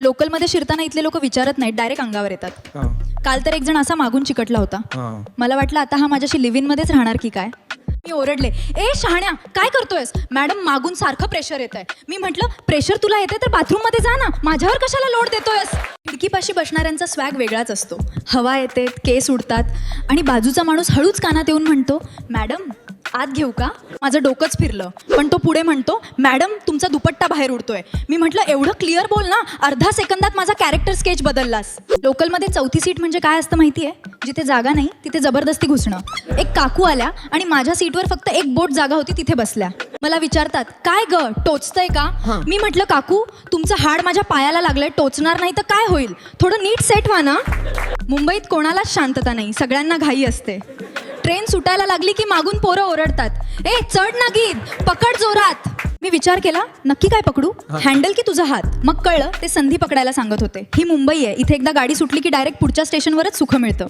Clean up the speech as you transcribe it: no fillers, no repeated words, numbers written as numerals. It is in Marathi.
लोकलमध्ये शिरताना इथले लोक विचारत नाहीत, डायरेक्ट अंगावर येतात. हां. काल तर एक जण असा मागून चिकटला होता. हां. मला वाटलं आता हा माझ्याशी लिव्ह इन मध्येच राहणार की काय. मी ओरडले, ए शहाण्या काय करतोयस. मॅडम मागून सारखं प्रेशर येत आहे. मी म्हटलं प्रेशर तुला येते तर बाथरूम मध्ये जा ना, माझ्यावर कशाला लोड देतोयस. खिडकीपाशी बसणाऱ्यांचा स्वॅग वेगळाच असतो. हवा येते, केस उडतात आणि बाजूचा माणूस हळूच कानात येऊन म्हणतो, मॅडम आत घेऊ का. माझं डोकंच फिरलं. पण तो पुढे म्हणतो, मॅडम तुमचा दुपट्टा बाहेर उडतोय. मी म्हटलं एवढं क्लिअर बोल ना, अर्धा सेकंदात माझा कॅरेक्टर स्केच बदललास. लोकलमध्ये चौथी सीट म्हणजे काय असतं माहिती आहे. जिथे जागा नाही तिथे जबरदस्ती घुसणं. एक काकू आल्या आणि माझ्या सीटवर फक्त एक बोट जागा होती, तिथे बसल्या. मला विचारतात, काय ग टोचतंय का. मी म्हटलं काकू तुमचं हाड माझ्या पायाला लागलंय, टोचणार नाही तर काय होईल, थोडं नीट सेट व्हा ना. मुंबईत कोणालाच शांतता नाही, सगळ्यांना घाई असते. ट्रेन सुटायला लागली की मागून पोरं ओरडतात, ए चढ ना गीत, पकड जोरात. मी विचार केला नक्की काय पकडू, हँडल की तुझा हात. मग कळलं ते संधी पकडायला सांगत होते. ही मुंबई आहे, इथे एकदा गाडी सुटली की डायरेक्ट पुढच्या स्टेशनवरच सुख मिळतं.